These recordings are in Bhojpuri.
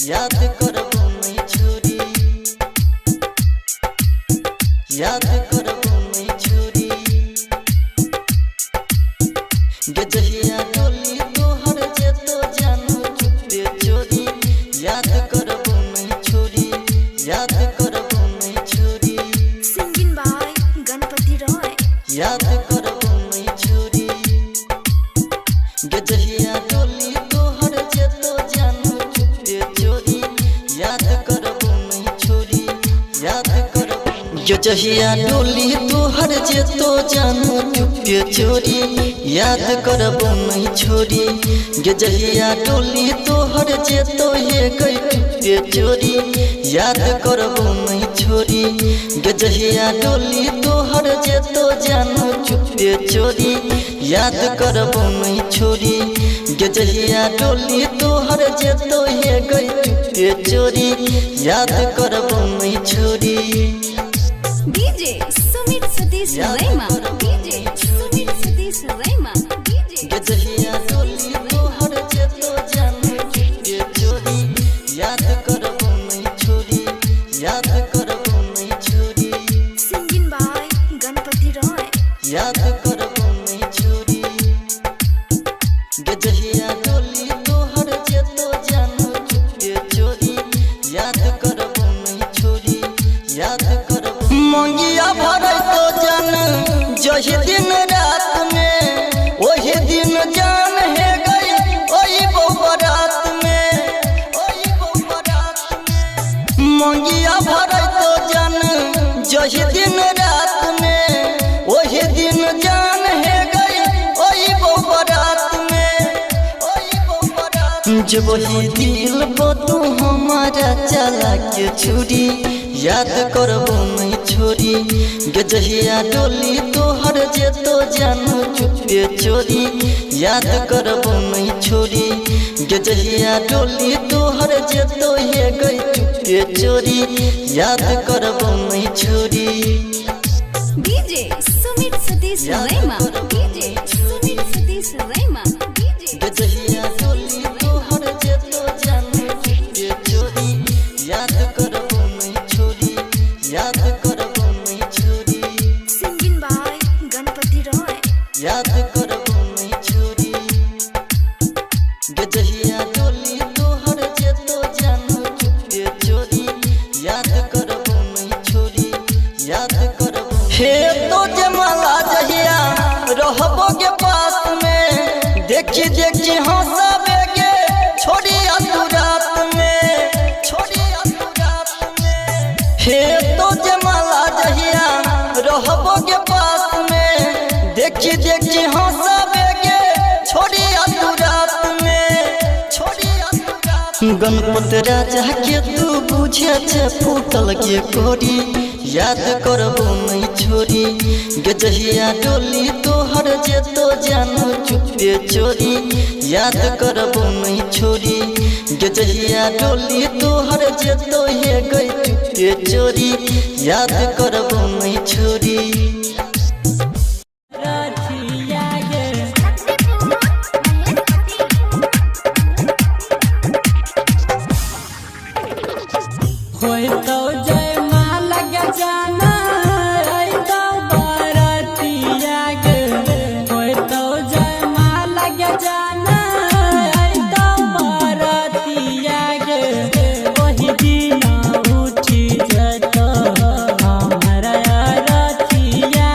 याद करबो नहीं छोरी, याद करबो नहीं छोरी। गे जहिया डोली तोहर जेतो जानू चुपे चोरी। याद करबो नहीं छोरी, याद करबो नहीं छोरी। Singing by Ganpati Roy। याद करबो नहीं छोरी। गे जहिया डोली तोहर जेतो जानू चुपे चोरी। याद करबो नहीं छोरी, याद करबो। गे जहिया डोली तोहर जेतो जानू चुपे चोरी। याद करबो नहीं छोरी। गे जहिया डोली तोहर जेतो ये गई चुपे चोरी। याद करबो नहीं छोरी। गे जहिया डोली तोहर जेतो जानू चुपे चोरी। याद करबो नहीं छोरी। गे जहिया डोली तोहर जेतो ये गई चुपे चोरी। याद करबो नहीं छोरी। DJ Sumit Satish Raima। DJ Sumit Satish Raima। DJ गे जहिया डोली तोहर जेतो जानू चुपे चोरी। याद करबो नहीं छोरी, याद करबो नहीं छोरी। Singing by Ganpati Roy। याद करबो नहीं छोरी। गे जहिया डोली तोहर जेतो जानू चुपे चोरी। याद करबो नहीं छोरी, याद करबो। मंगिया भरै तो जान जही दिन रात में, वही दिन जान है गई ओही बरात में, ओही बरात में। मंगिया भरै तो जान जही दिन रात में, वही दिन जान है गई ओही बरात में, ओही बरात। जब वही दिल को तू हमारा चला के छुरी। याद करबो नहीं छोरी। गे जहिया डोली तोहर जेतो जानू चुपे चोरी। याद करबो नहीं छोरी। गे जहिया डोली तोहर जेतो ये गई चुपे चोरी। याद करबो नहीं छोरी। DJ Sumit Satish Raima। DJ Sumit Satish Raima। DJ गे जहिया डोली तोहर जेतो जानू चुपे चोरी। याद करबो नहीं छोरी, याद करबो नहीं छोरी। Singing by Ganpati Roy। याद करबो नहीं छोरी। गे जहिया डोली तोहर जेतो जानू चुपे चोरी। याद करबो नहीं छोरी, याद करबो। हे तो जमाला जहिया रहबो के पास में, देखी देखी हंसाबे गे छोड़ी तू रात में, छोड़ी तू रात में। हे तो जमाला जहिया रहबो के पास में, देखी देखी हंसाबे गे छोड़ी तू रात में, छोड़ी तू रात। गणपत राजा के तू बुझे छे फूटल के कोरी। याद करबो नहीं छोरी। गे जहिया डोली तोहर जेतो जानू चुपे चोरी। याद करबो नहीं छोरी। गे जहिया डोली तोहर जेतो ये गई चुपे चोरी। याद करबो नहीं छोरी। हमारा रतिया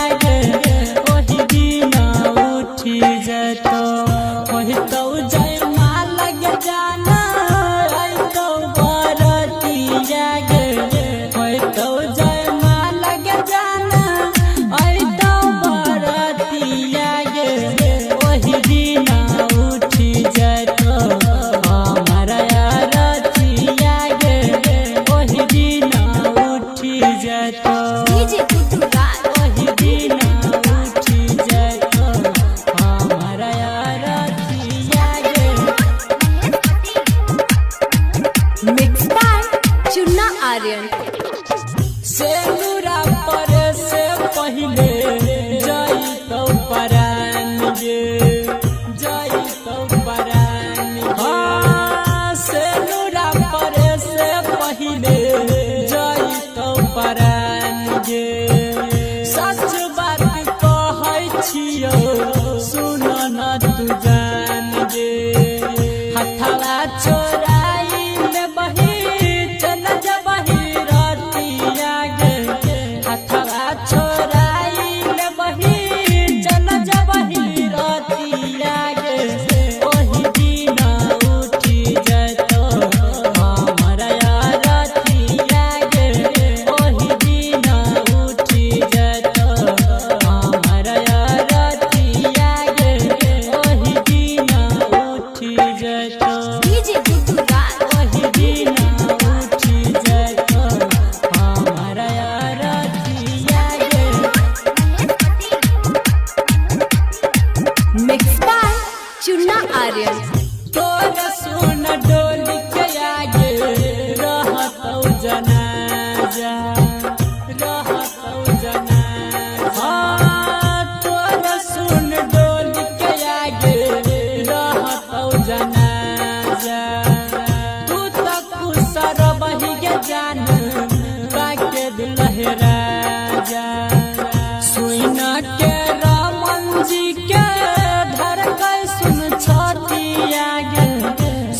चुन्ना आर्यन। तोरा सुन डोली के आगे रहतौ जनाजा रहतौ जनाजा। तोरा सुन डोली के आगे रहतौ जनाजा। तू तो खुसर बही के जान काके दिल राजा। सुना के रामन जी के धड़कन सुन छतिया गे।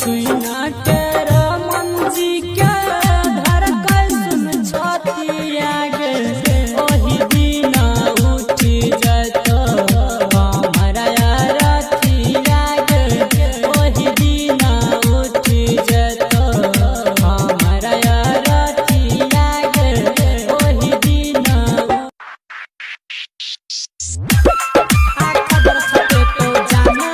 सुना के रामन जी के धड़कन सुन छतिया गे। ओही दिन उठी जतो हमारा रतिया गे। ओही दिन उठी जतो हमारा रतिया गे। ओही दिन खबर छपे तो जाना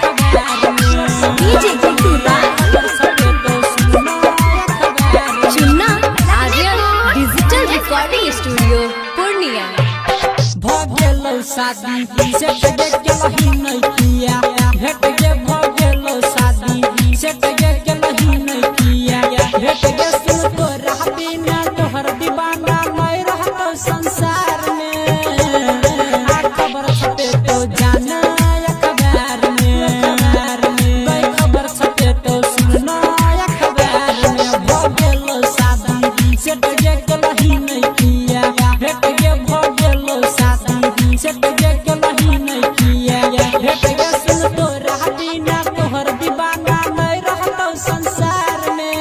अखबार में। डीजे गुड्डू राज। खबर छपे तो सुना अखबार में। Chunna Aryan digital recording studio Purnia. भगेलो शादी से तगे के लही नहीं किया। भेट गे भगेलो शादी से तगे के लही नहीं किया। भेट गे सुन तो रह बिना तोहर दीवाना मैं रहतो संसार में। खबर छपे तो जाना अखबार में। कोई खबर छपे तो सुना अखबार में। भगेलो शादी से तगे के लही नहीं किया। भेट गे भगेलो शादी से तगे के लही नहीं किया। भेट गे सुन तो रह बिना तोहर दीवाना मैं रहतो संसार में।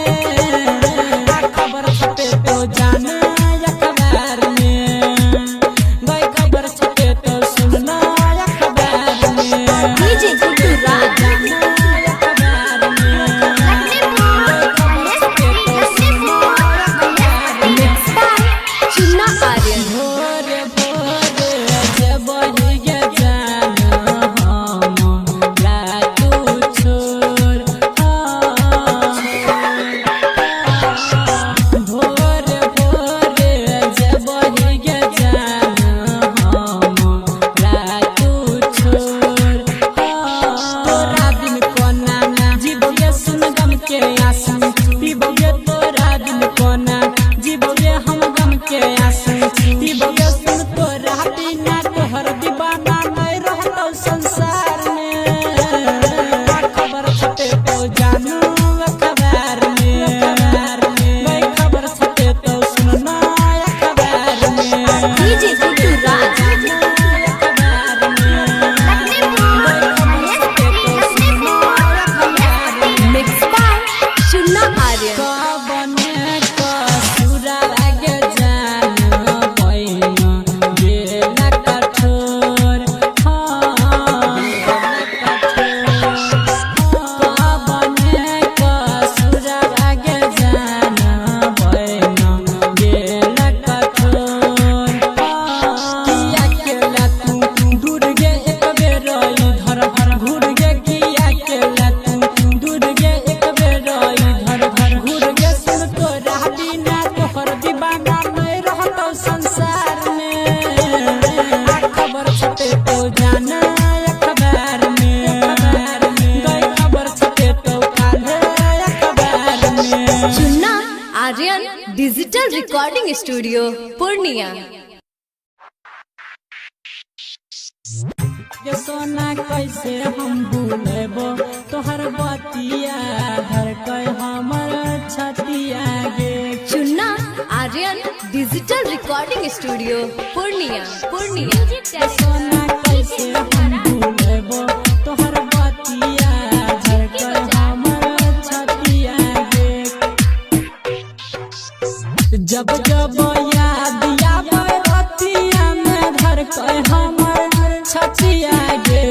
खबर छपे तो जाना अखबार में। कोई खबर छपे तो सुनना अखबार में। डीजे गुड्डू राज। जाना अखबार में। खबर छपे तो सुनना अखबार में। Mix by Chunna Aryan. भोरे भोरे जब बहिगे जाना हम रातू छोड़। भोरे भोरे जब बहिगे जाना हम रातू छोड़। तोरा दिन कोना जीवोगे सुन गम के आंसू। पीबोगे तोरा दिन कोना जीवोगे हम गम के आंसू। पीबोगे सुन तोरा बिना तोहर दीवाना नहीं रहतो संसार में। खबर छपे तो जानू अखबार में। मैं खबर छपे तो सुनना अखबार में। डीजे गुड्डू राज। अखबार में। मैं खबर छपे तो सुनना अखबार में। Mix by Chunna Aryan. कबने कसुरा लागे जान पैना बेला कठोर। कबने कसुरा लागे जान पैना बेला कठोर। किया केला तू दूर गे एक बेर इधर घूर गे। किया केला तू दूर गे एक बेर इधर घूर गे। सुन तो रह बिना तोहर दीवाना नहीं रहतो संसार में। खबर छपे तो जाना अखबार में। गई खबर छपे तो काले अखबार में। Chunna Aryan digital recording studio Purnia. ये सोना कैसे हम भूलेबो तोहर बतिया धड़कन हमर छतिया गे। Chunna Aryan digital recording studio Purnia Purnia. ये सोना कैसे हम भूलेबो तोहर बतिया धड़कन हमर छतिया गे। जब जब याद आवे रतिया में धड़कन हमर छतिया गे।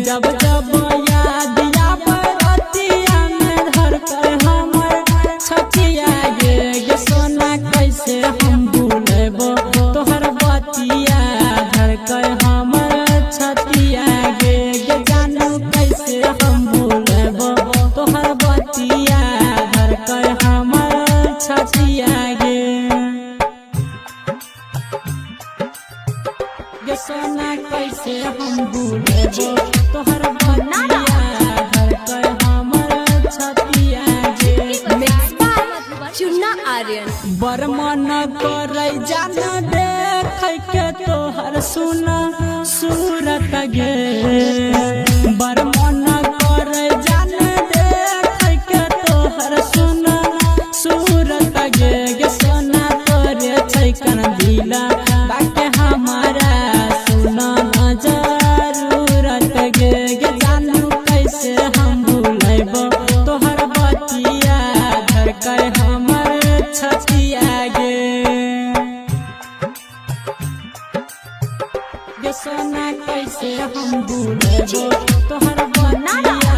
जब जब याद आवे रतिया में धड़कन हमर छतिया गे। ये सोना कैसे हम भूलेबो तोहर बतिया धड़कन कैसे हम भूलेबो तोहर बतिया धड़कै हमर छतिया गे। Mix by Chunna Aryan. बर मन करे जान देख के तोहर सुना सूरत गे। बर मन करे जान देख के तोहर सुना सूरत गे गे सोना तोरे छैकन दिला बाके हमारा सुना न जरूरत गे गे जानू कैसे हम भूलेबो तोहर बतिया धड़कै हमर छतिया गे। गे सोना कैसे हम भूलेबो तोहर बतिया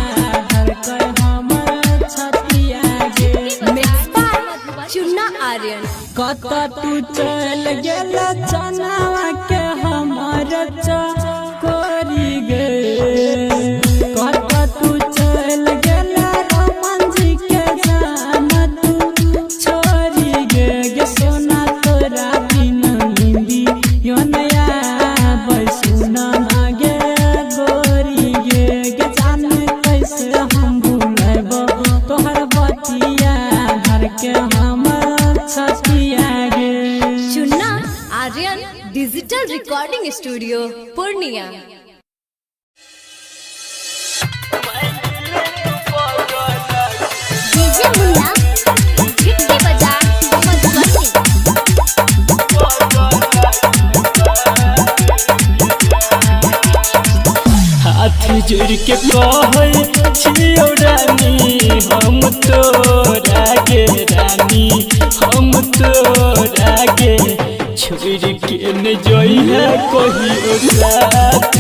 धड़कै हमर छतिया गे। Mix by Chunna Aryan. कत तू चल गेल चनावा के हमर चकोरी गे। कत तू चल गेल रमन जी के जान तू छोरी गे गे सोना तोरा बिन हिंदी यो नया बैसुना गे गोरी गे गे जान कैसे हम भूलेबो तोहर बतिया धड़के हमर छतिया गे। Chunna Aryan digital recording studio Purnia. DJ Munna गिट्टी बजा मधुबनी। हाथ जोड़ के कहै छियौ रानी हम तोरा गे रानी हम तोरा गे छोड़ के न जइहे कहियो साथ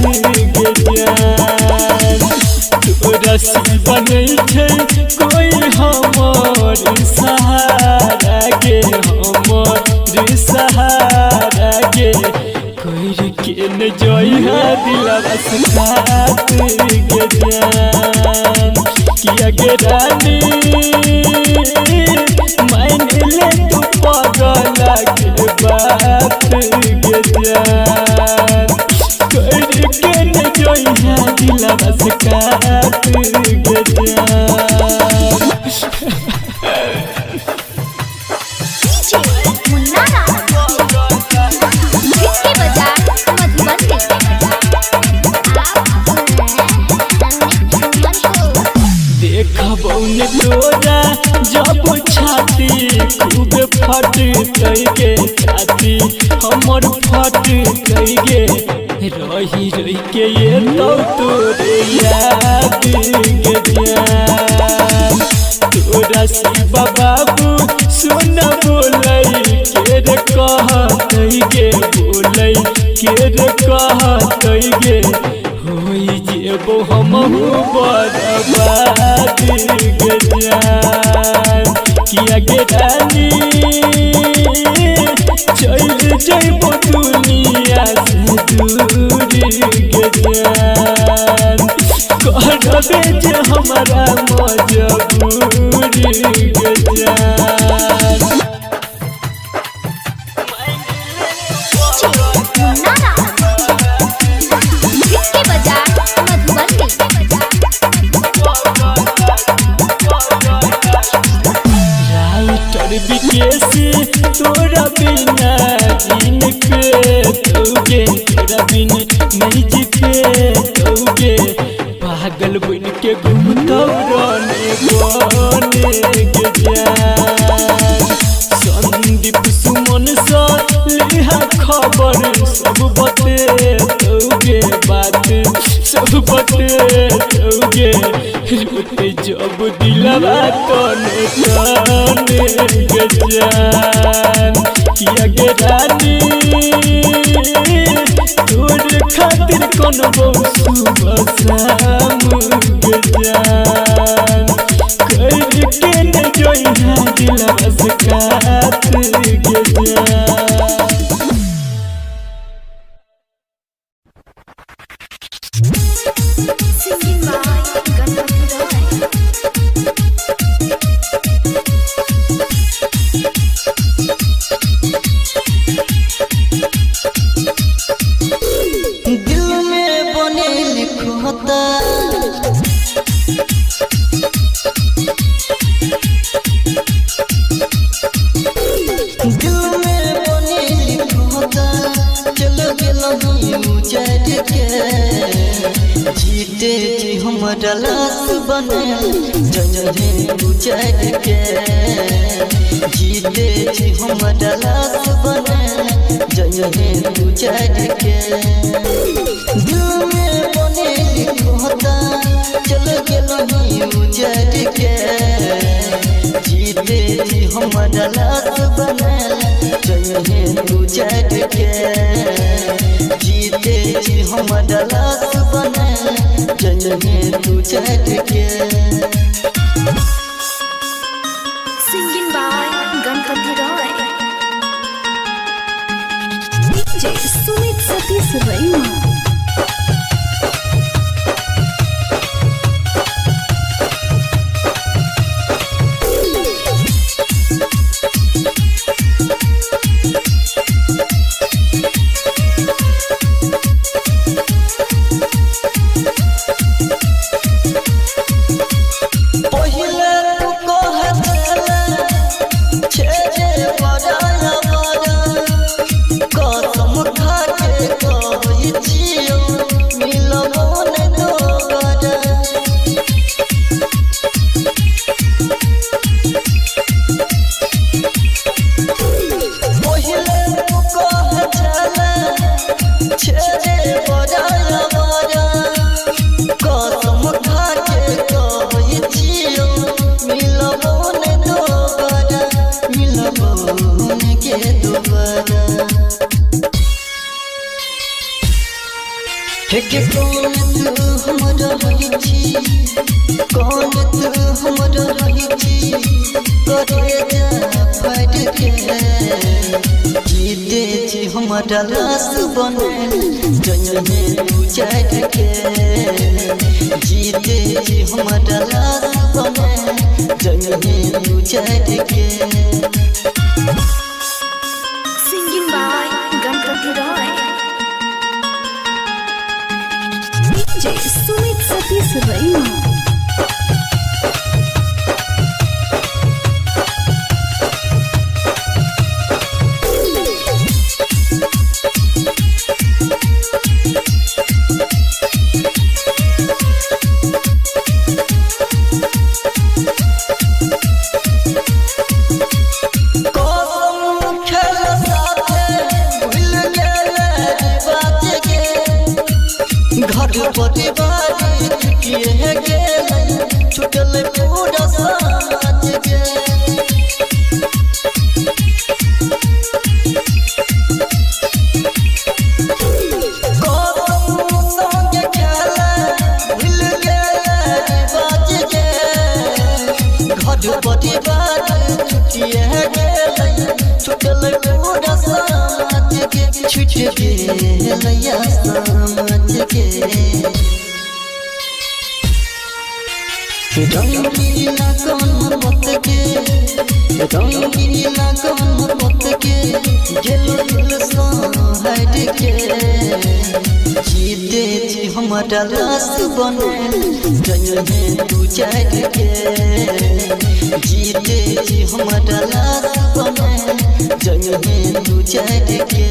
गे जान। तोरा सिवा नहीं छै कोई हमर सहारा गे हमर सहारा गे कोई के न जइहा दिलवा से खात गे जान। किया गे रानी मान ले तू पगला के बात गे जान। कोई के न जइहा दिलवा से खात गे जान। मुन्ना गिट्टी बजा मधुबनी। देखबौ ने तोरा जब छाती खूब फट गे छाती हमर फट गे रही रही के ये तो तोरे याद गे जान। तोरा शिवा बाबू सुन बोलै के रे कहत गे बोलै के रे कहत गे होई जेबो हमहु बर्बाद गे जान। किया गे रानी चल जइबो दुनिया से दूर गे जान। करबे जे हमारा मजबूर गे जान। गिट्टी बजा मधुबनी। राइटर विकेसी तोरा बिना जिन के तोगे तोरा बिन नहीं जीते तोगे पागल बन के घूमतौ रहने बने गे जान। संदीप सुमन सा लिहा खबर सब बते तोगे बात सब बते तोगे रोते जब दिलवा तने तने गे जान। किया गे रानी तोर खातिर कौन सुबह शाम गे जान। कर के न जइहा दिलवा से खात गे जान। दिल में लिखता दिल में बने लिखता चल गेलो उजड़ के जीते जी हमारा लाश बने जजहे उजड़ के जीते जी हमारा लाश बने जजहे उजड़ के दिल में बने लिखता चल गेलो उजड़ के जीते जी हमारा लाश बने जजहे उजड़ के जीते जी हमारा लाश बने जजहे उजड़ के Singing by Ganpati Roy. DJ Sumit Satish Raima. पहिले तू कहला छेजे बड़ा बड़ा कसम खा के कहई छियो मिलबो न दोबारा पहिले तू कहला छेजे बड़ा बड़ा कसम खा के कहई छियो मिलबो न दोबारा मिलबो न के दोबारा के कौन तू हमरा रही छी कौन तू हमरा रही छी करे जा फट के जीते जी हमारा लाश बने जजहे उजड़ के जीते जी हमारा लाश बने जजहे उजड़ के Singing by Ganpati Roy. DJ Sumit Satish Raima. कसम खेल साथे भूल गेले बात के घर परिवार छुटिए गेले छुटल पूरा समाज के कसम संगे खेले भूल गेले बात के घर परिवार छुटिए गेले छुटल पूरा समाज के छुट गेलैया समाज के रंगीला कौन मत के रंगीला कौन मत के गेल दिल हट के जीते जी हमारा लाश बने जजहे उजड़ के जीते जी हमारा लाश बने जजहे उजड़ के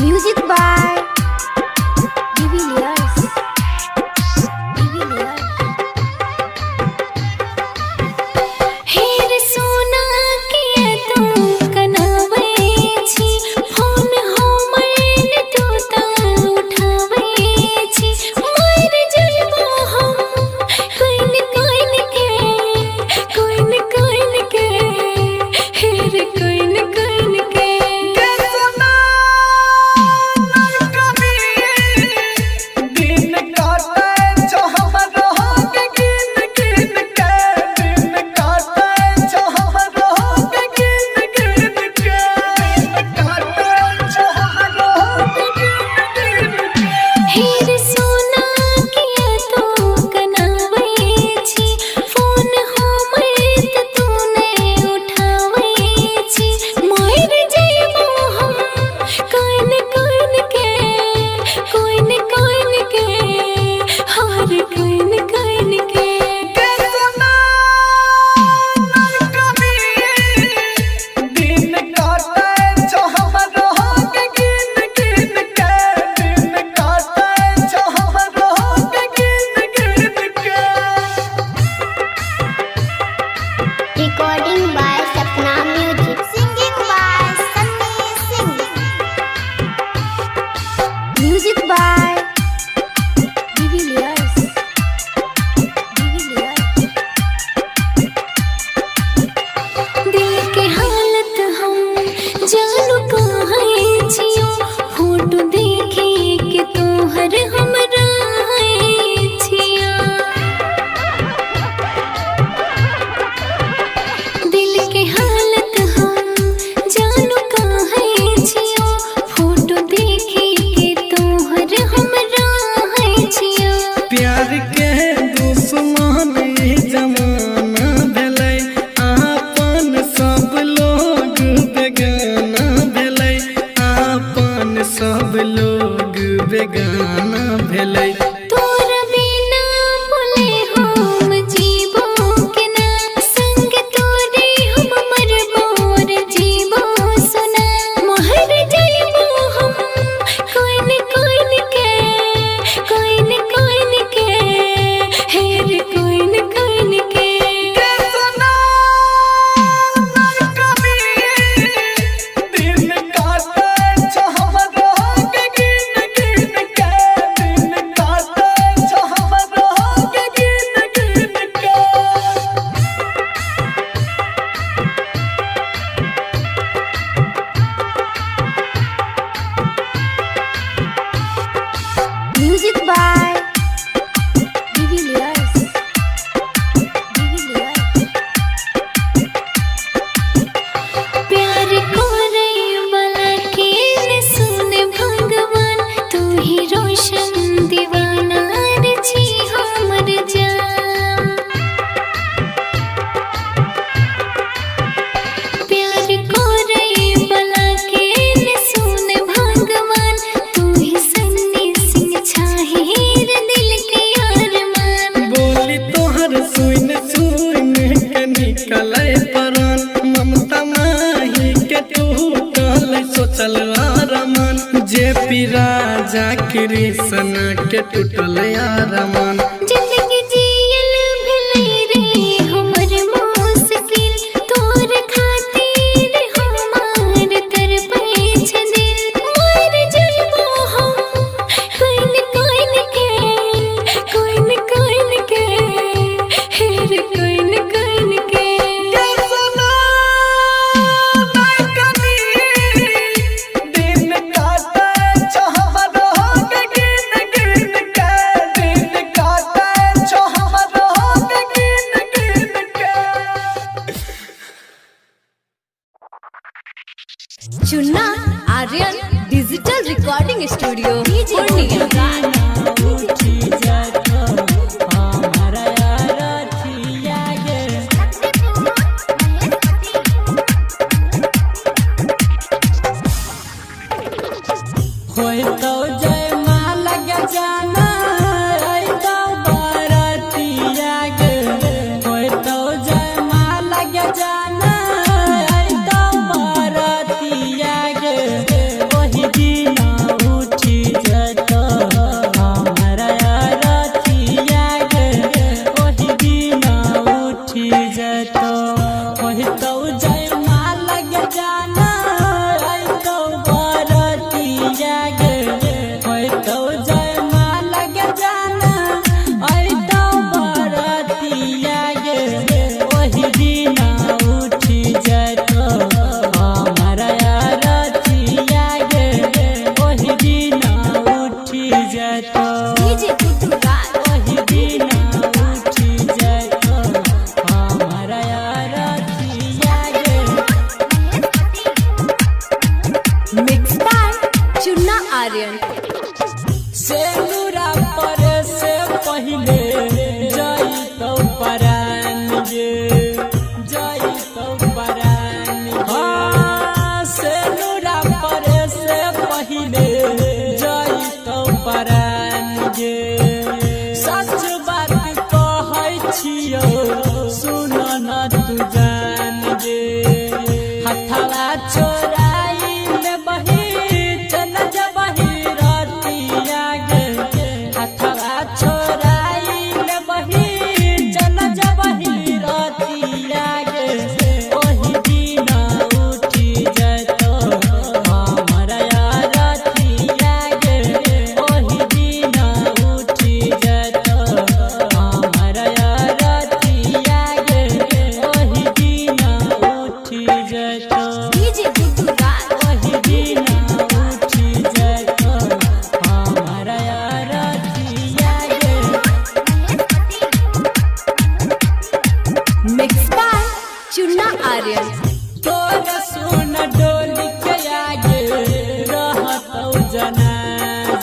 Music by Divilliers. हेर सोना किया तुम कनावे छी फोन हो Music by Divilliers. दिल के हालत हम जानू कहाँ छियो, फोटो देखे के तोहर हमरा छिया। दिल के हालत हम जानू कहाँ छियो, फोटो देखे के तोहर हमरा छिया। प्यार के दुश्मन ई जमाना भेलै, आपन सब लोग बेगाना भेलै, आपन सब लोग बेगाना भेलै। तोरा बिना बोले हम जीवो के ना, संग तोरे हम मरबो और जीवो सुना। मोहर जाइबो हम कोइन कोइन के, कोइन कोइन के, हेर कोइन कोइन के। दिन काटे छ हमरा के गिन गिन के, दिन काटे छ हमरा के गिन गिन के। Music by Divilliers. प्यार करे वाला के न सुने भगवान, तू ही रोशन दीवाना रे छी हमर जान। प्यार करे वाला के न सुने भगवान, तू ही सन्नी सिंह छाहिर दिल के अरमान। बोली तोहर सुन सुन के निकले परान, ममता माही के टूटल सोचल आरमान। जे पी राजा कृष्ण के टूटल आरमान। जिंदगी जियल भेलै रे हमर मुश्किल, तोर खातिर हमार तरपै छै दिल। मर जाइबो हम कोइन कोइन के, कोइन कोइन के, हेर कोइन कोइन के। दिन काटे छ हमरा के गिन गिन के, दिन काटे छ हमरा के गिन गिन के। Chunna Aryan digital recording studio Purnia. होय तो जय माला के जाना, होय तो बरतिया गे। होय तो जय माला के जाना, होय तो बरतिया गे। वही दिन उठी जतो हमरा रतिया गे, वही दिन उठी जतो। होय तो जय माला के जाना, होय तो बरतिया गे। होय तो जय माला के जाना, होय तो बरतिया गे। वही दिन उठी जतो हमरा रतिया गे, वही दिन उठी जतो। वही दिन उठी जतो हमरा रतिया गे। Mix by Chunna Aryan. सेनुरा पर से पहिले जइतौ परान गे, जइतौ परान गे। सेनुरा पर से पहिले जइतौ परान गे। सच बात कहै छियौ सुन न तू जान गे। हथवा छोराई में बही चल जबही रतिया गे।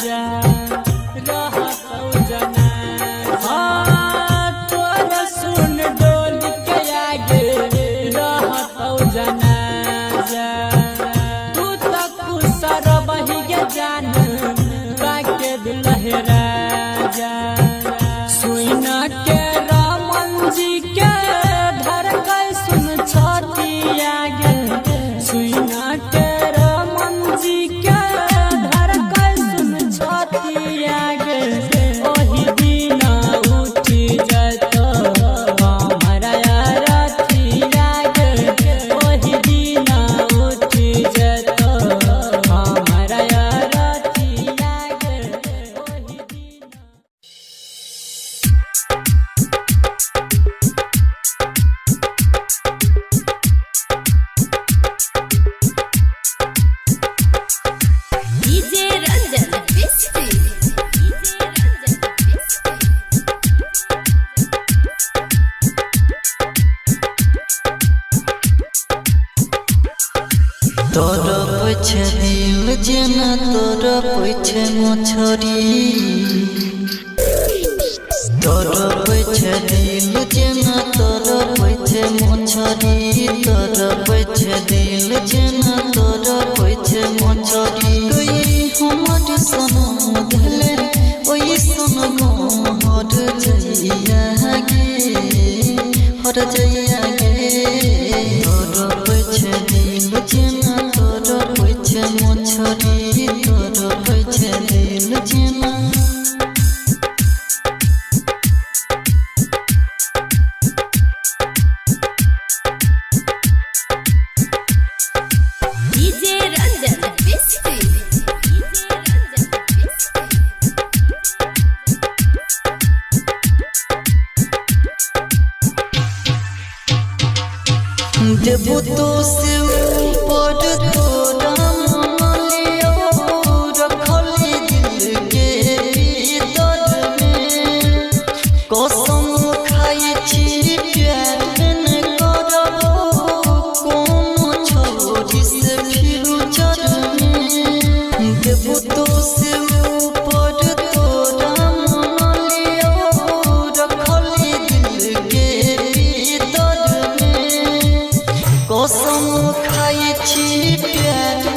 जा रहतौ जना तोर सुन डोल के आगे रहतौ जना तू तो खुसर बही गे जान बाके दिलहरा जा सुइना के रामन जी के धड़कन सुन छतिया गे सुइना के रामन जी के धड़कन सुन छतिया गे ओही दिना उठी जतो हमरा रतिया गे ओही दिना उठी जतो हमरा रतिया गे ओही दिना डीजे रंजन बिस्ती तोर पछे दिल जेना तोर पछे मछरी तोर पछे दिल जेना तोर पछे मछरी तोर पछे दिल जेना तोर पछे मछरी कोई हमर सनम धले ओई सनम हर जइया गे तोर पछे दिल जेना तोर पछे मछरी तोर पछे दिल जेना डीजे रंजन बिस्ती देबू तो से ऊपर तोरा मालियो रखली दिल के भीतर में कसम खाई छी प्यार न करबो कोन छोरी से फ्यूचर में देबू तो से ऊपर तोरा मालियो रखली दिल के भीतर में कसम खाई छी प्यार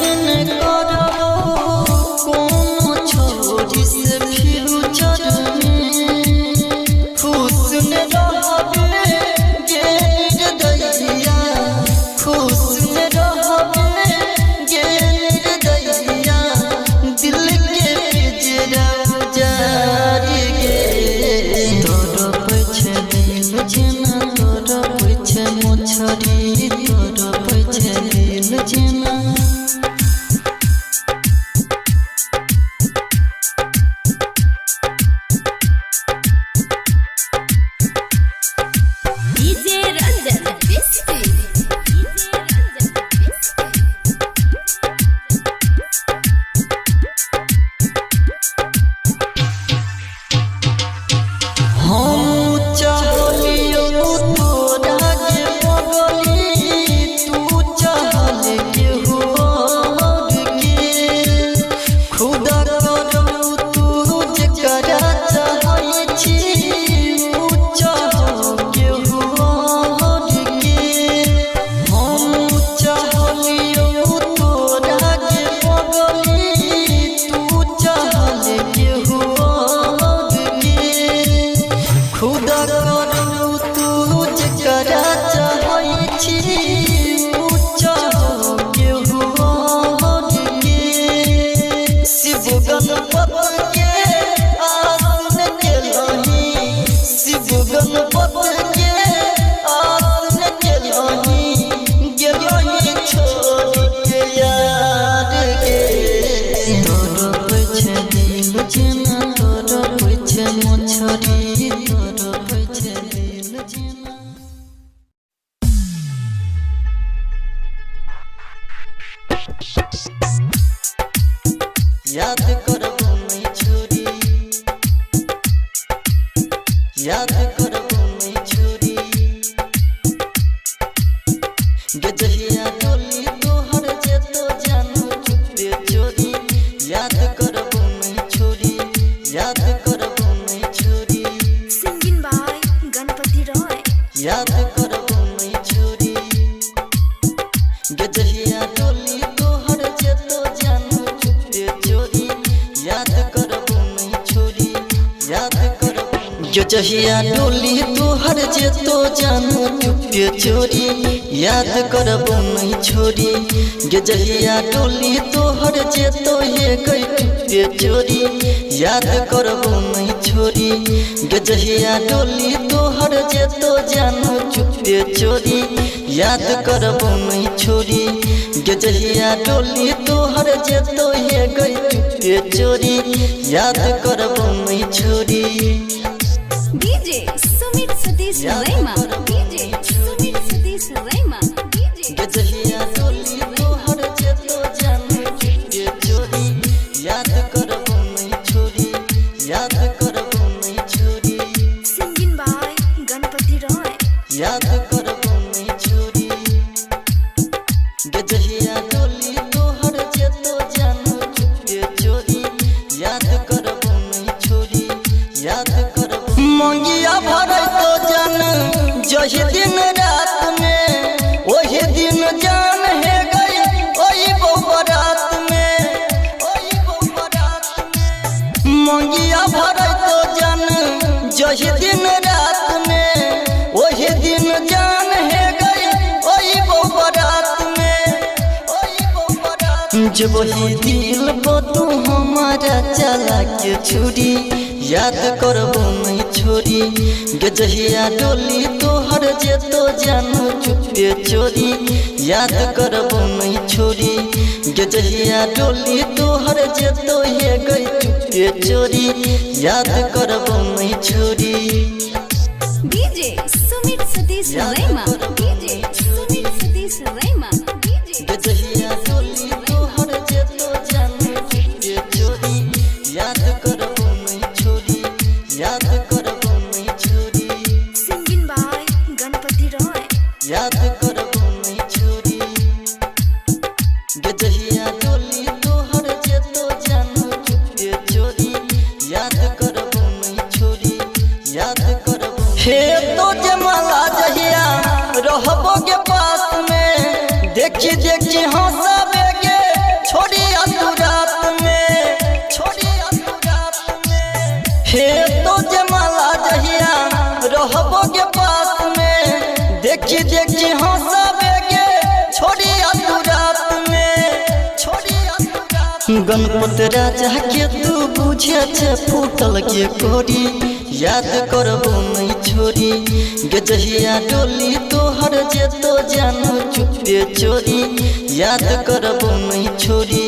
गे जहिया डोली तोहर जे तो जानू चुपे चोरी याद करबो नहीं छोरी गे जहिया डोली तोहर जे तो ये गई चुपे चोरी याद करबो नहीं छोरी गे जहिया डोली तोहर जे तो जानू चुपे चोरी याद करबो नहीं छोरी गे जहिया डोली तोहर जे तो ये गई चुपे चोरी याद करबो नहीं छोरी DJ Sumit Satish Raima DJ Sumit Satish Raima DJ गे जहिया डोली तोहर जे तो जानू चुपे चोरी याद करबो नहीं छोरी याद करबो नहीं छोरी Singing by Ganpati Roy याद करबो नहीं छोरी गे जहिया डोली तोहर जे तो जानू चुपे चोरी याद करबो नहीं छोरी याद करबो मंगिया भरे तो जान जही दिन रात में वही दिन जान है गई ओई बरात में मंगिया भरे तो जान जही दिन रात में वही दिन जान है गई ओई बरात में जब वही दिल को तू हमारा चला के छुरी याद करबो नहीं छोरी गे जहिया डोली तोहर जे तो जानू चुपे चोरी याद करबो नहीं छोरी गे जहिया डोली तोहर जे तो ये गई चुपे चोरी याद करबो नहीं छोरी DJ Sumit Satish Raima DJ Sumit Satish Raima DJ गे जहिया डोली तोहर जे तो जानू चुपे चोरी याद करबो नहीं छोरी याद करबो नहीं छोरी Singing by Ganpati Roy याद करबो नहीं छोरी गे जहिया डोली तोहर जे तो जानू चुपे चोरी याद करबो नहीं छोरी याद करबो हे तो जमाला जहिया रहबो के पास में देखी देखी हंसाबे के छोड़ी तू रात में हे तो जमाला जहिया रहबो के पास में देखी देखी हंसाबे के छोड़ी तू रात में गणपत राजा के तू बुझे छे फूटल के कोरी याद करबो नहीं छोरी गे जहिया डोली तोहर जे तो जानू चुपे चोरी याद करबो नहीं छोरी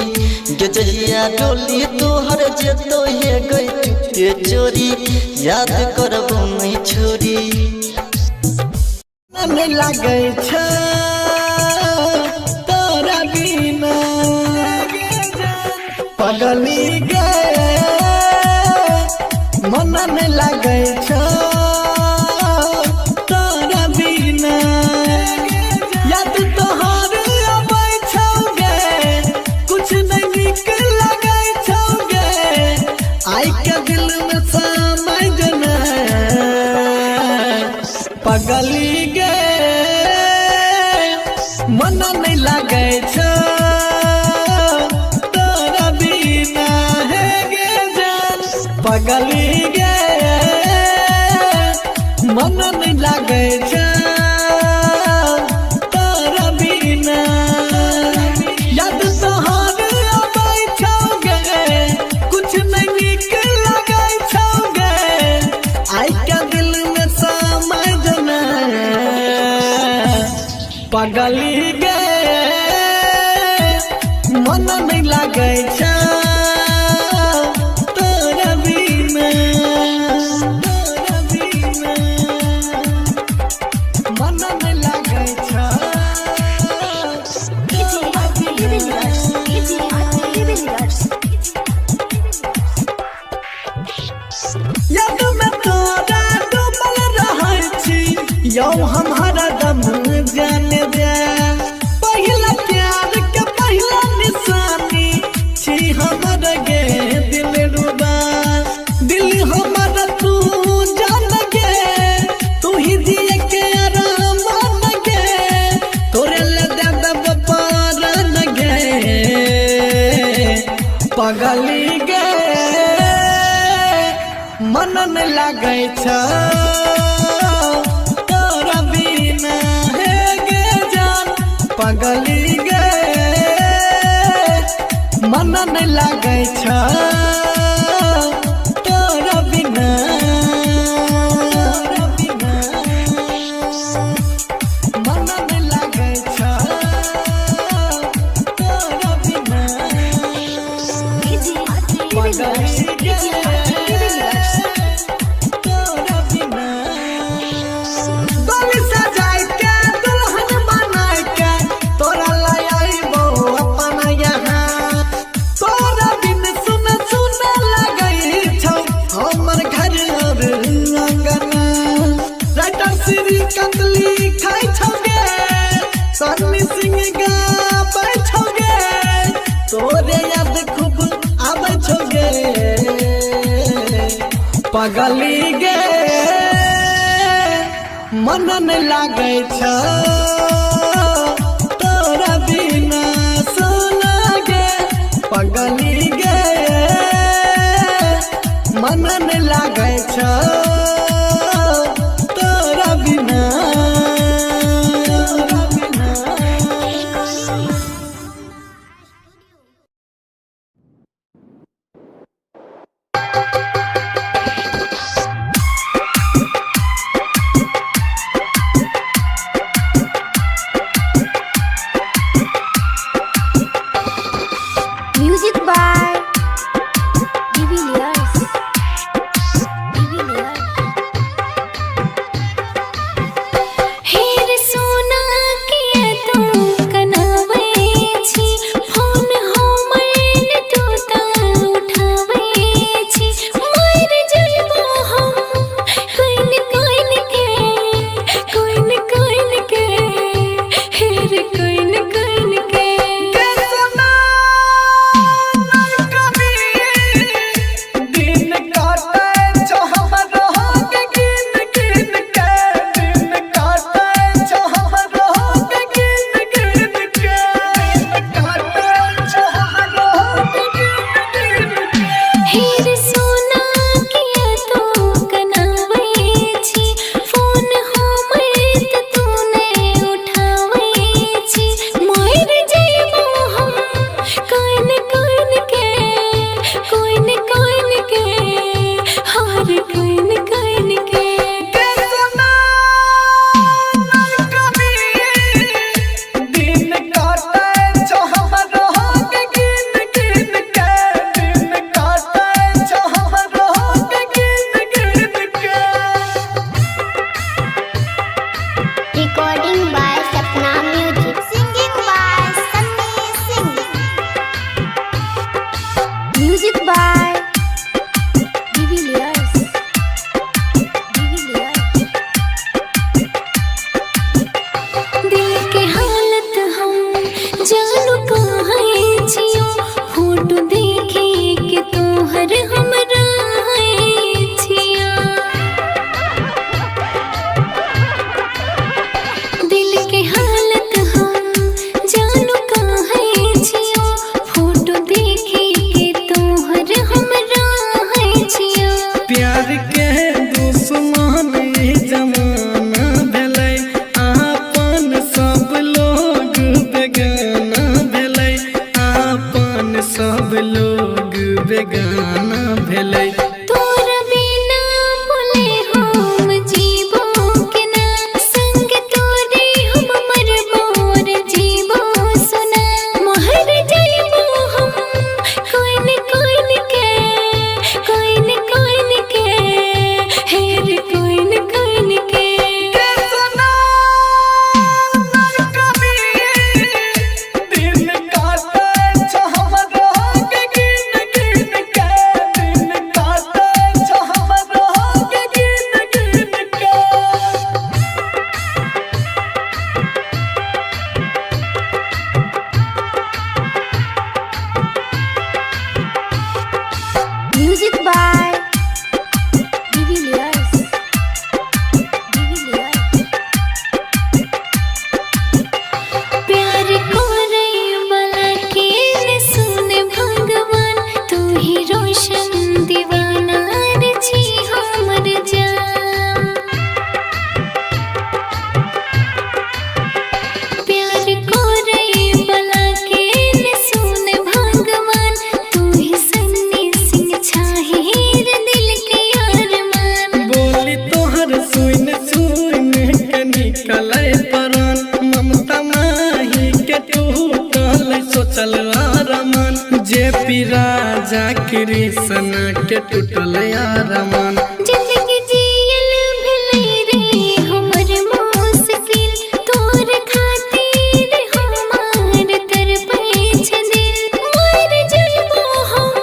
गे जहिया डोली तोहर जे तो ये गई चुपे चोरी याद करबो नहीं छोरी नहीं लगे छ तोरा बिना पगली गए मन नहीं लगे छ तोरा बिना याद तोहर आबै छौगे कुछ नहीं निक लगे छौगे आई के दिल में समझ न पगली गए मन नहीं लगे छ तोरा बिना है गे जान पगली गए मन नहीं लगे छ तोरा बिना याद तोहर आबै छौगे कुछ नहीं निक लगे छौगे आई के दिल में समझ न पगली गए मन नहीं लगे छ तोरा बिना मन नहीं लगे छ याद में तोरा डूबल रहै छी यौ हम हरदम जाने दे पहिला प्यार के पहिला निशानी छी हमर गे दिल रुबा दिल हमर तू जान गे तू ही दिए के आराम गे तोरे ले दे दब पार न गे पगली गे मन नहीं लागे छ तोरा बिना हे गे जान पगली गे मन नहीं लागे छ तोरा बिना मन नहीं लागे छ तोरा बिना पगली गे सन्नी सिंह गाबै छोगे तोरे याद खूब आबै छोगे पगली गे मन नहीं लागे छ तोरा बिना सोना गे पगली गे मन नहीं लागे छ तोरा बिना Music by रोशन दीवाना रे छी हम कृष्ण के टूटल अरमान। जिंदगी जियल भले रे हमर मुश्किल तोर खातिर हमार कर पैछ दिल मर जइबो हम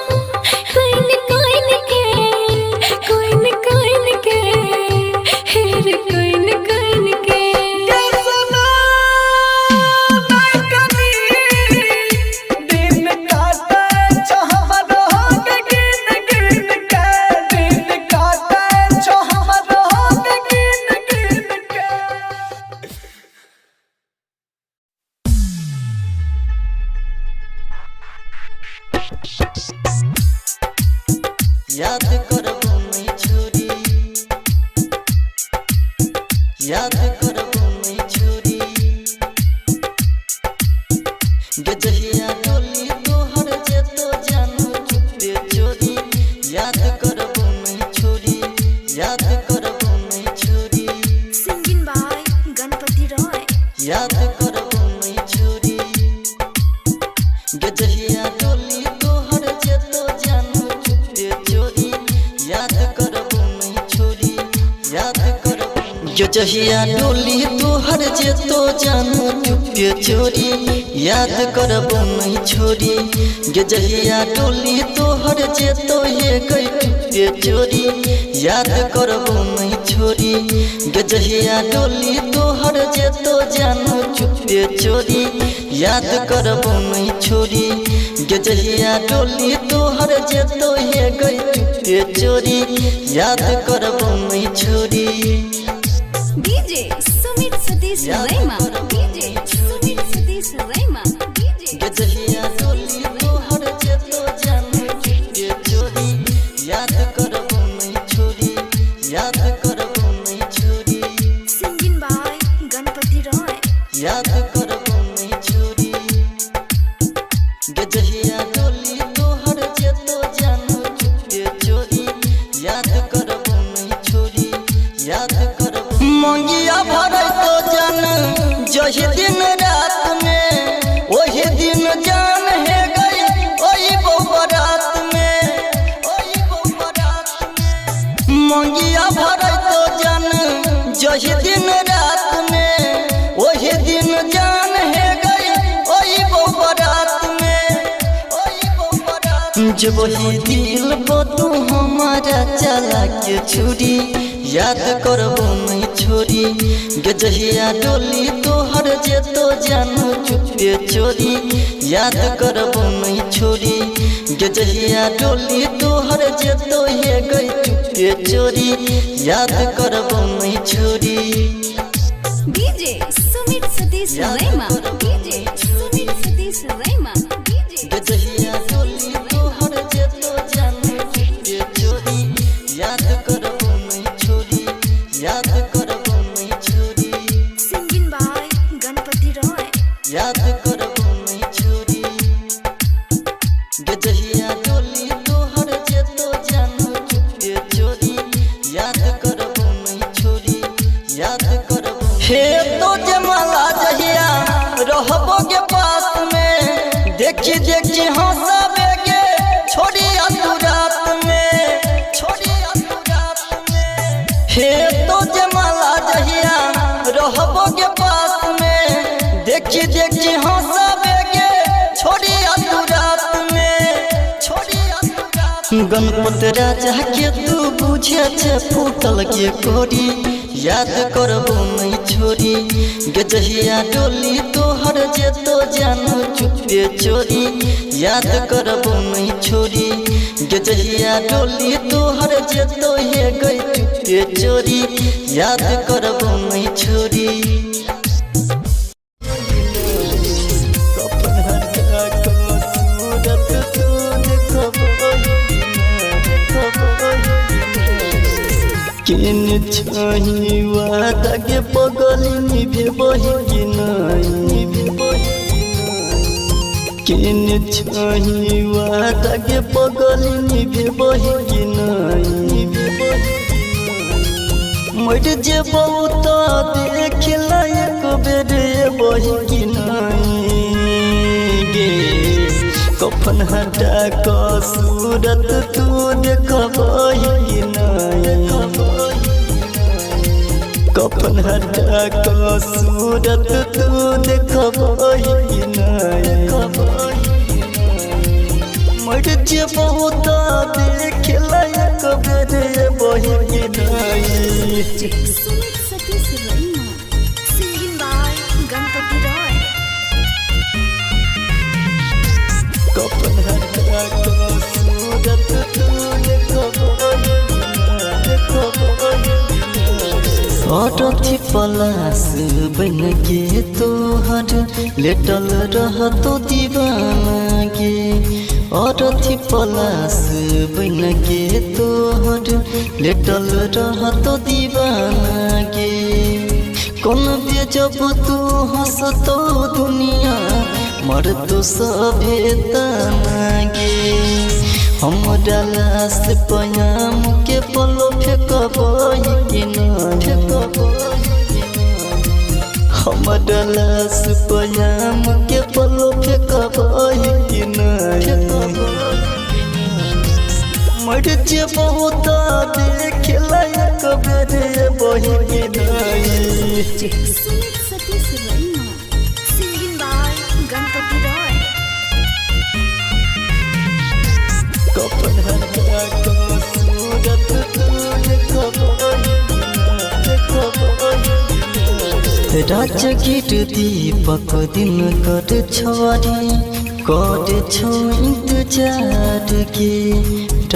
कोइन कोइन के हेर कोइन कोइन के याद करबो नहीं छोरी, याद करबो नहीं छोरी, गे जहिया डोली तोहर जेतो जानू चुपे चोरी। याद करबो नहीं छोरी, याद करबो नहीं छोरी, Singing by Ganpati Roy. याद करबो नहीं छोरी, गे जहिया डोली तोहर जेतो जानू चुपे चोरी। याद करबो नहीं छोरी, याद करबो गे जहिया डोली तोहर जेतो जानू चुपे चोरी। याद करबो नहीं छोरी, गे जहिया डोली तोहर जेतो ये गई चुपे चोरी। याद करबो नहीं छोरी, गे जहिया डोली तोहर जेतो जानू चुपे चोरी। याद करबो नहीं छोरी, गे जहिया डोली तोहर जेतो ये गई चुपे चोरी। याद करबो नहीं छोरी, DJ Sumit Satish Raima. DJ Sumit Satish Raima. DJ गे जहिया डोली तोहर जेतो जानू चुपे चोरी। याद करबो नहीं छोरी, याद करबो नहीं छोरी, Singing by Ganpati Roy. याद करबो नहीं छोरी, गे जहिया डोली तोहर जेतो जानू चुपे चोरी। याद करबो नहीं छोरी, याद करबो मंगिया भरै तो जन जही दिन रात में, ओही दिन जान है गई ओही बरात में, ओही बरात में। मंगिया भरै तो जन जही दिन रात में, ओही दिन जान है गई ओही बरात में, ओही बरात में। जब वही दिल को तू हमारा चला के छुरी। याद करबो नहीं छोरी, गे जहिया डोली तोहर जेतो जानू चुपे चोरी। याद करबो नहीं छोरी, गे जहिया डोली तोहर जेतो ये गई चुपे चोरी। याद करबो नहीं छोरी, DJ Sumit Satish Raima. DJ Sumit Satish Raima. DJ गे जहिया डोली तोहर जेतो जानू चुपे चोरी। याद करबो नहीं छोरी, याद करबो नहीं छोरी, Singing by Ganpati Roy. याद करबो नहीं छोरी, गे जहिया डोली तोहर जेतो जानू चुपे चोरी। याद करबो नहीं छोरी, याद करबो हे तो जमाला जहिया रहबो के पास में, देखी देखी हंसाबे के छोड़ी तू रात में, छोड़ी तू रात में। हे तो जमाला जहिया रहबो के पास में, देखी देखी हंसाबे के छोड़ी तू रात में, छोड़ी तू रात में। गणपत राजा के तू बुझे छे फूटल के कोरी। याद करबो नहीं छोरी, गे जहिया डोली तोहर जेतो जानू चुपे चोरी। याद करबो नहीं छोरी, गे जहिया डोली तोहर जेतो ये गई चुपे चोरी। याद करबो नहीं छोरी, किन छही वादा के पगली निभे बही कि नहीं, किन छही वादा के पगली निभे बही कि नहीं। मर जेबौ तो देख लायक बेर बही कि नहीं गे, कफन हटा का सूरत तू देखबही कि नहीं कफन हटा का सूरत तू देखबही कि नहीं मर जेबहु त देख लायक बेरे बही कि नहीं सुमित सतीश रैना सिंगिंग बाय गणपति रॉय कफन हटा का सूरत तू देखबही अरथी पलास बन के तोहर लेटल रहतो दीवाना गे अरथी पलास बन के तोहर लेटल रहतो दीवाना गे कौन बेजब तू हंसतो दुनिया मर तो सभे तना गे हमरा लाश पयाम के पलो फेंकबही कि नहीं हमरा लाश पयाम के पलो फेंकबही कि नहीं मर जेबहु त देख लायक बेरे बही कि नहीं सुमित सतीश रैना सिंगिंग बाय गणपति रॉय कफन हटा का सूरत तू देखबही राजगीर दीपक दिन कर छवारी कर छो इंतजार के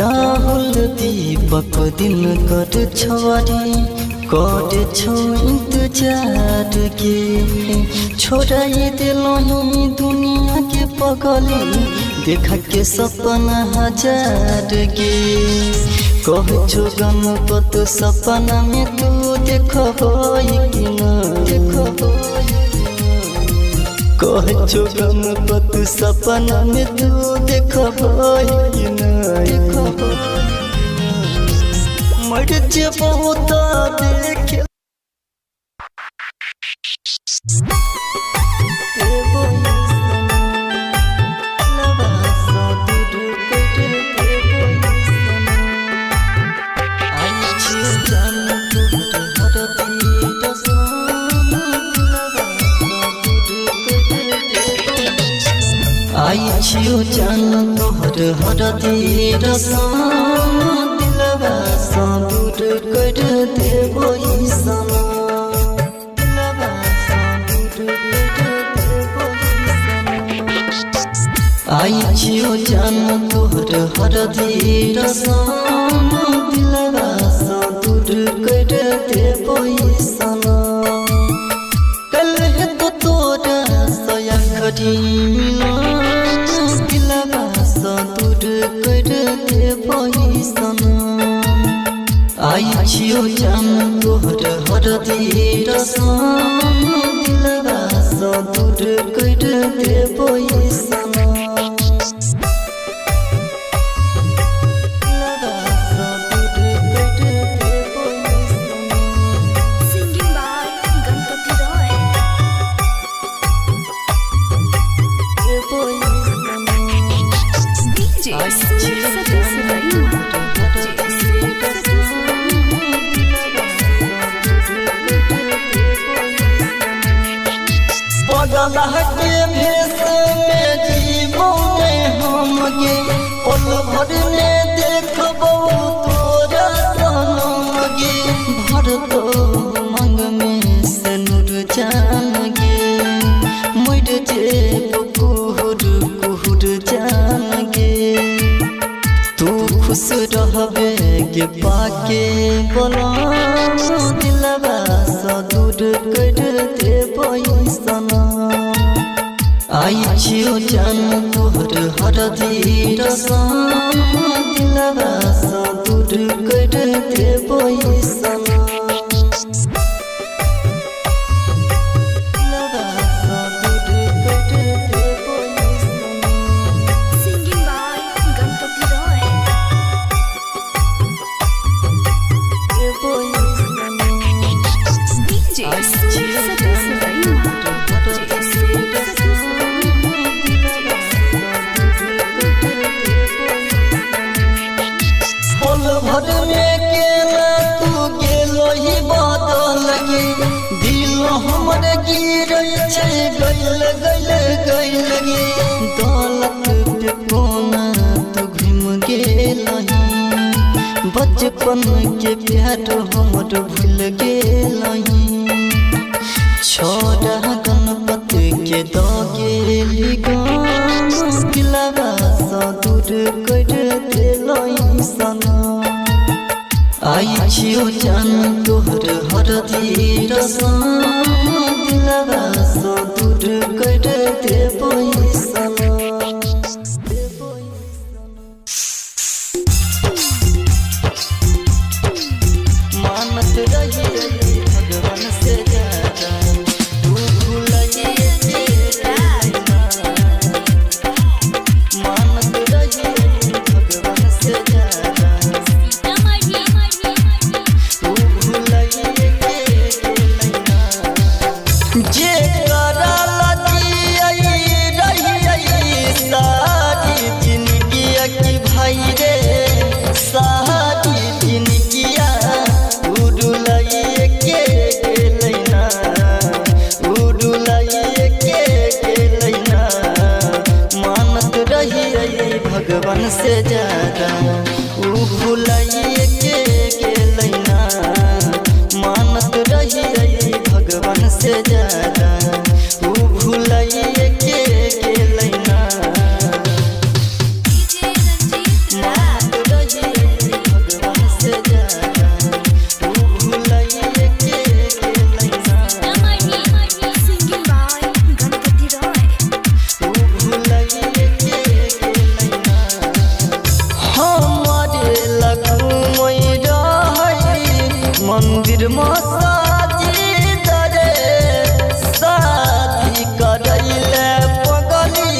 राहुल दीपक दिन कर छवारी कर छो इंतजार के छोड़ाई दिलही दुनिया के पगली देखा के सपना हजार गे कह छो गणपत सपना में तू देखबही कि नहीं कह छो गणपत सपना में तू देखबही कि नहीं मर जेबहु त देख आई छियो जान तोहर हरदी रसम दिलवा सा दूर कर देबो ई समा दिलवा सा दूर कर देबो ई समा आई छियो जान तोहर हरदी रसम दिलवा सा दूर कर देबो ई समा कल है तो तोरा सया खड़ी मिला दूर कर देबही सना आई छियो जान तोहर हरदी रसम दिलवा सा दूर कर देबही सना singing by Ganpati Roy DJ Sumit Satish Raina पगला के भेष में जीवो ने हम गे पल भर ने देखबो तोरा सनम गे भर तो मंग में सनुर जान गे मर जेबो कुहुर जान गे तू खुश रहबे गे पाके बोला दिलवा सा दूर कर देबही सना आई छियो जान तोहर हरदी रसम दिलवा सा दूर कर देबही सना दिलवा सा दूर कर देबही सना singing by Ganpati Roy DJ Sumit Satish Raina गिरै छै गइल गइल गइल गे दौलत पे कोना तू घूम गेलही बचपन के प्यार हमर भूल गेलही छोड़ा गणपति के दो गेली गाम दिलवा सँ दूर कर देलही सना आई छियो जान तोहर हरदी रसम दिलवा सँ दूर कर देबही सना मानत रही भगवान से ज्यादा तू भूलिए मानत रही भगवान से ज्यादा तू भूलिए जे करा रही सारी जिंदगी की भाई रे सारी जिंदगिया उड़ुलाइए के लैना उड़ुलाइए के लैना मानत रही भगवान से ज्यादा उ भुलाइए के लैना मानत रही भगवान से ज्यादा उ भुलाइए के लैना मानत रही भगवान से ज्यादा उ भुलाइए के लैना Singing by Ganpati Roy. उ भुलाइए के लैना हमारे लगू मई रही मंदिर मसाजी दरे शादी करैले पगली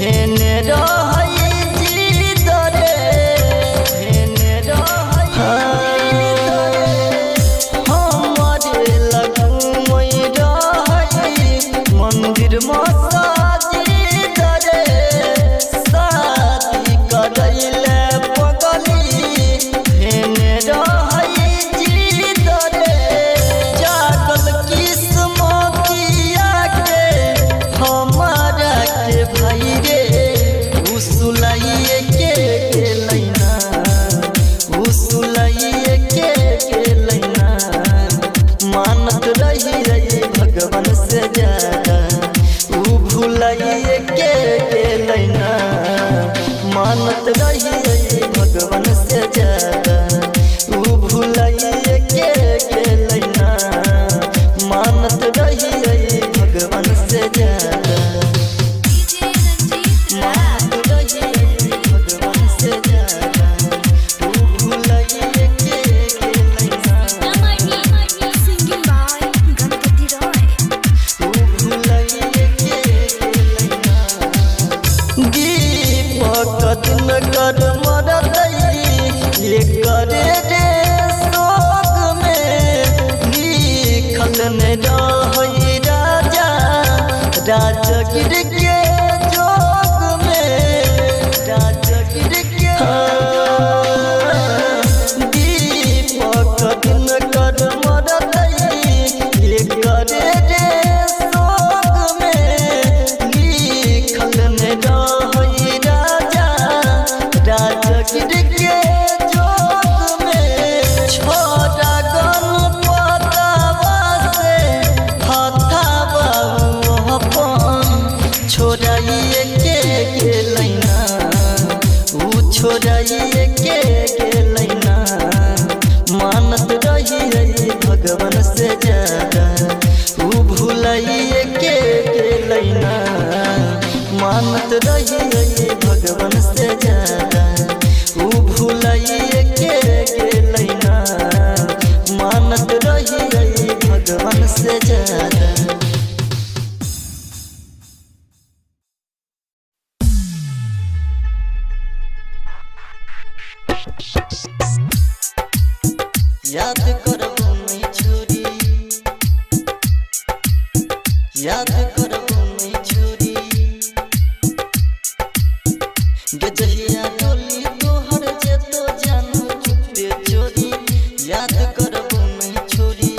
हेने रही जी दरे हेने रही हमारे लगू मई रही मंदिर मसाजी दरे शादी करैले पगली हेने रही जी दरे जागल किस्मतिया के हमारा के भाई रे उसुलाइए के लैना उसुलाइए के लैना मानत रही भगवान से ज्यादा उ भुलाइए के लैना मानत रही भगवान से ज्यादा उ भुलाइए के लैना मानत रही भगवान से ज्यादा मानत रही भगवान से ज्यादा उ भुलाइए के लैना Singing by Ganpati Roy. उ भुलाइए के लैना दीपक दिन कर मरदई ये करे रे शोक में लिखल ने रही राजा राजगिर के जोग में राजगिर के दीपक दिन कर मरदई ये करे रे शोक में लिखल ने रही राजा राजगिर के जोग में छोड़ा गणपतवा से हथावा अपन छोड़ाइए के लैना उ छोड़ाइए के लैना मानत रही भगवान से ज्यादा उ भुलाइए के लैना मानत रही भगवान से ज्यादा उ भुलाइए के लैना मानत रही भगवान से ज्यादा याद करबो नहीं छोरी याद करबो नहीं छोरी गजहिया डोली तोहर जे तो जानू चुपे चोरी याद करबो नहीं छोरी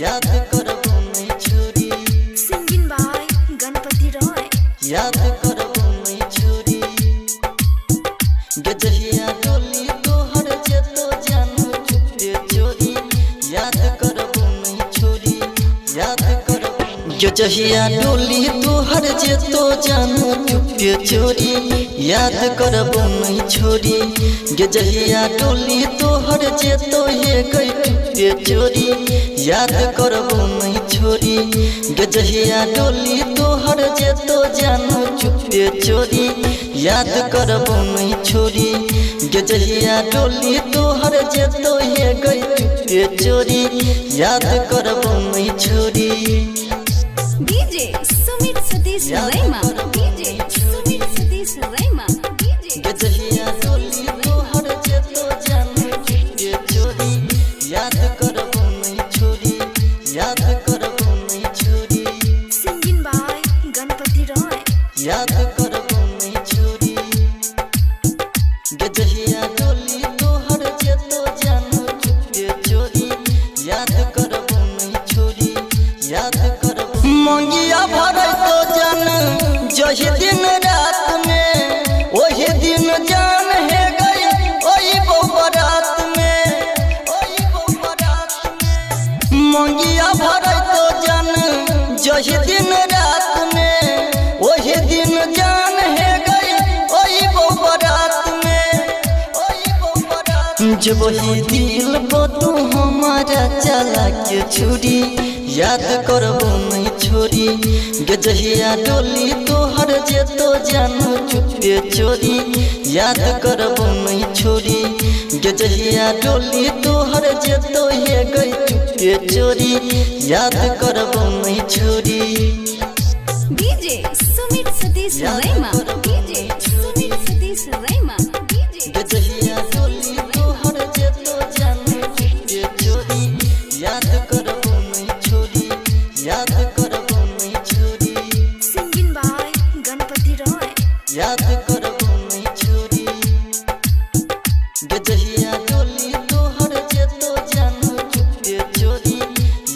याद करबो नहीं छोरी के जहिया डोली तोहर जे तो जानू चुपे चोरी याद करबो नहीं छोरी के जहिया डोली तोहर जे तो ये गई चुपे चोरी याद करबो नहीं छोरी के जहिया डोली तोहर जे तो जानू चुपे चोरी याद करबो नहीं छोरी के जहिया डोली तोहर जे तो ये गई चुपे चोरी याद करबो नहीं छोरी DJ Sumit Satish रैमा DJ Sumit Satish रैमा DJ गजहिया डोली तोहर जे तो जानू चुपे चोरी याद करबो नहीं छोरी याद करबो नहीं छोरी Singing by Ganpati Roy. याद करबो नहीं छोरी गजहिया डोली तोहर जे तो जानू चुपे चोरी याद करबो नहीं छोरी याद करबो मंगिया भरै तो जन जही दिन रात में ओही दिन जान है गई ओही बरात में ओही बरात में मंगिया भरै तो जन जही दिन रात में ओही दिन जान है गई ओही बरात में ओही बरात जब वही दिल को तू हमारा चला के छुरी याद करबो नहीं छोरी गजहिया डोली तोहर जे तो जानू चुपे चोरी याद करबो नहीं छोरी गजहिया डोली तोहर जे तो ये गई चुपे चोरी याद करबो नहीं छोरी DJ Sumit Satish रैमा DJ Sumit Satish रैमा DJ गजहिया डोली तोहर जे तो जानू चुपे चोरी याद करबो नहीं छोरी याद करबो नहीं छोरी Singing by Ganpati Roy. याद करबो नहीं छोरी गजहिया डोली तोहर जे तो जानू चुपे चोरी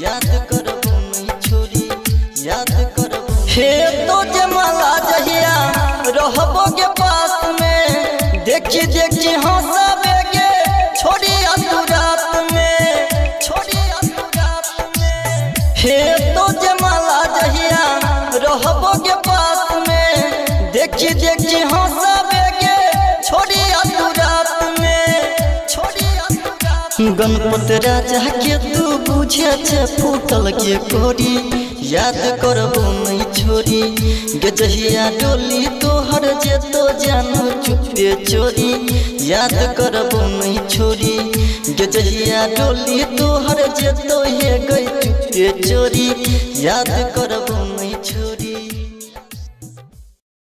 याद करबो नहीं छोरी याद करबो हे तो जमाला जहिया रहबो के पास में देखी देखी हंसाबे गे छोड़ी तू रात में छोड़ी तू रात में हे तो जमाला जहिया रहबो के पास में देखी देखी हंसाबे गे छोड़ी तू रात में छोड़ी तू रात में गणपत राजा के तू बुझे छे फूटल के कोरी याद करबो नहीं छोरी गजहिया डोली तोहर जे तो जानू चुपे चोरी याद करबो नहीं छोरी गजहिया डोली तोहर जे तो ये गई चुपे चोरी याद करबो नहीं छोरी।